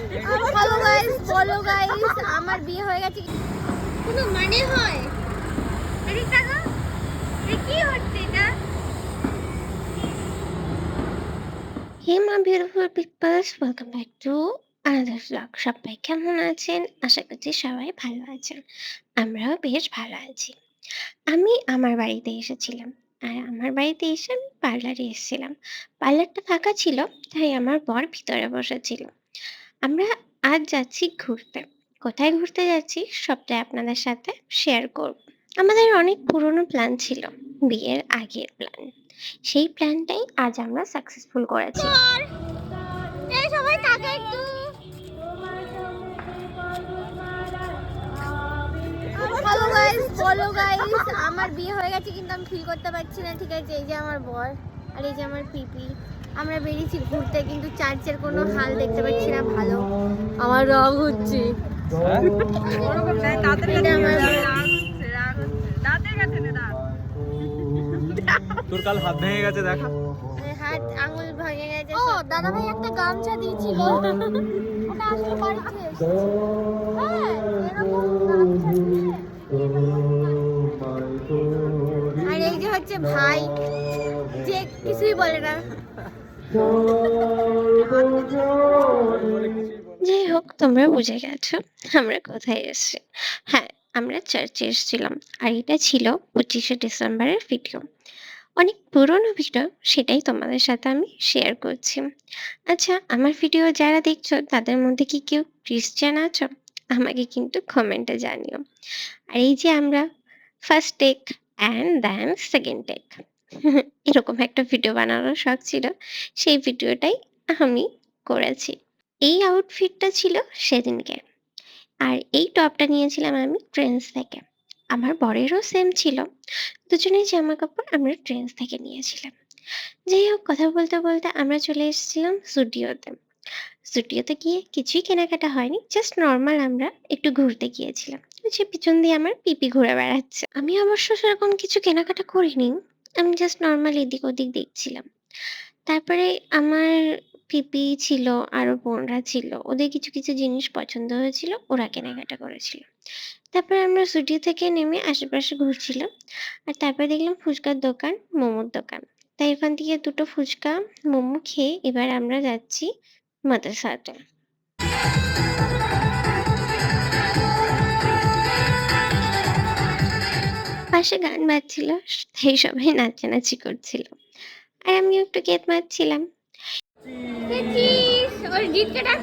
Hello guys, বলো guys, আমার বিয়ে হয়ে গেছে। কোনো মানে হয়? এদিক তাকাও, কি হচ্ছে এটা? Hey my beautiful peoples, welcome back to another vlog. সবাই কেমন আছেন? আশা করছি সবাই ভালো আছেন। আমরাও বেশ ভালো আছি। আমি আমার বাড়িতে এসেছিলাম। আর আমার বাড়িতে এসে আমি পার্লারে এসেছিলাম। পার্লারটা ফাঁকা ছিল, তাই আমার বর ভিতরে বসেছিল। আমরা আজ যাচ্ছি ঘুরতে। কোথায় ঘুরতে যাচ্ছি সবটাই আপনাদের সাথে শেয়ার করব। আমাদের অনেক পুরনো প্ল্যান ছিল, বিয়ের আগের প্ল্যান। সেই প্ল্যানটাই আজ আমরা সাকসেসফুল করেছি। এই সবাই তাকে একটু হ্যালো গাইস, বলো গাইস, আমার বিয়ে হয়ে গেছে কিন্তু আমি ফিল করতে পারছি না। ঠিক আছে, এই যে আমার বর আর এই যে আমার পিপি। আমরা বেরিয়েছি ঘুরতে, কিন্তু চার্চের কোনো হাল দেখতে পাচ্ছি না ভালো। আমার রাগ হচ্ছে। তোর কাল হাত ভেঙে গেছে দেখা। হাত আঙুল ভেঙে গেছে। ও দাদা ভাই একটা গামছা দিয়েছিল, ওটা আসলে বাড়িতে এসেছে। হ্যাঁ, এরকম গামছা দিয়ে। আর এই যে হচ্ছে ভাই, যে কিছুই বলে না। যাই হোক, তোমরা বুঝে গেছো আমরা কোথায় এসেছি। হ্যাঁ, আমরা চার্চে এসেছিলাম। আর এটা ছিল 25শে ডিসেম্বরের ভিডিও। অনেক পুরনো ভিডিও, সেটাই তোমাদের সাথে আমি শেয়ার করছি। আচ্ছা, আমার ভিডিও যারা দেখছো তাদের মধ্যে কি কেউ ক্রিশ্চিয়ান আছো? আমাকে কিন্তু কমেন্টে জানিও। আর এই যে আমরা first take and then second take, এরকম একটা ভিডিও বানানোর শখ ছিল, সেই ভিডিওটাই আমি করেছি। এই আউটফিটটা ছিল সেদিনকে, আর এই টপটা নিয়েছিলাম আমি ট্রেন্ডস থেকে। আমার বরেরও সেম ছিল। দুজনেই জামা কাপড় আমরা ট্রেন্ডস থেকে নিয়েছিলাম। যাই হোক, কথা বলতে বলতে আমরা চলে এসেছিলাম জুডিওতে। জুডিওতে গিয়ে কিছুই কেনাকাটা হয়নি, জাস্ট নর্মাল আমরা একটু ঘুরতে গিয়েছিলাম। ওই যে পিছন দিয়ে আমার পিপি ঘুরে বেড়াচ্ছে। আমি অবশ্য সেরকম কিছু কেনাকাটা করিনি, আমি জাস্ট নর্মাল এদিক ওদিক দেখছিলাম। তারপরে আমার পিপি ছিল, আরও বোনরা ছিল, ওদের কিছু কিছু জিনিস পছন্দ হয়েছিল, ওরা কেনাকাটা করেছিল। তারপরে আমরা জুডিও থেকে নেমে আশেপাশে ঘুরছিলাম। আর তারপরে দেখলাম ফুচকার দোকান, মোমোর দোকান। তাই ওখান থেকে দুটো ফুচকা মোমো খেয়ে এবার আমরা যাচ্ছি মাদ্রাসাতে। পাশে গান বাজছিল, তাই সবাই নাচানাচি করছিল, আর আমিও একটু গেত মারছিলাম। ওর জিতকে ডাক।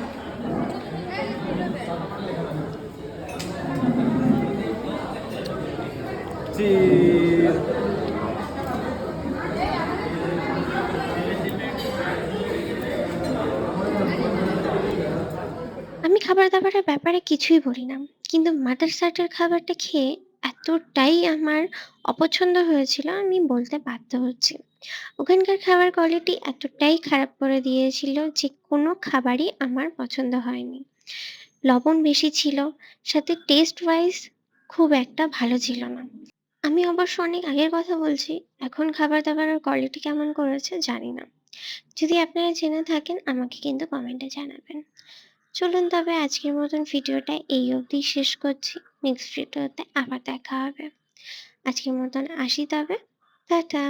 আমি খাবার-দাবারের ব্যাপারে কিছুই বলি না। কিন্তু মাদারসাটের খাবারটা খেয়ে এতটাই আমার অপছন্দ হয়েছিল, আমি বলতে বাধ্য হচ্ছি। ওখানকার খাবার কোয়ালিটি এতটাই খারাপ করে দিয়েছিল যে কোনো খাবারই আমার পছন্দ হয়নি। লবণ বেশি ছিল, সাথে টেস্ট ওয়াইজ খুব একটা ভালো ছিল না। আমি অবশ্য অনেক আগের কথা বলছি, এখন খাবার-দাবারের কোয়ালিটি কেমন করেছে জানি না। যদি আপনারা জেনে থাকেন আমাকে কিন্তু কমেন্টে জানাবেন। চলুন তবে আজকের মতন ভিডিওটা এই অবধি শেষ করছি। নেক্সট ভিডিওতে আবার দেখা হবে। আজকের মতন আসি তবে। টাটা।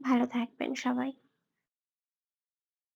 ভালো থাকবেন সবাই।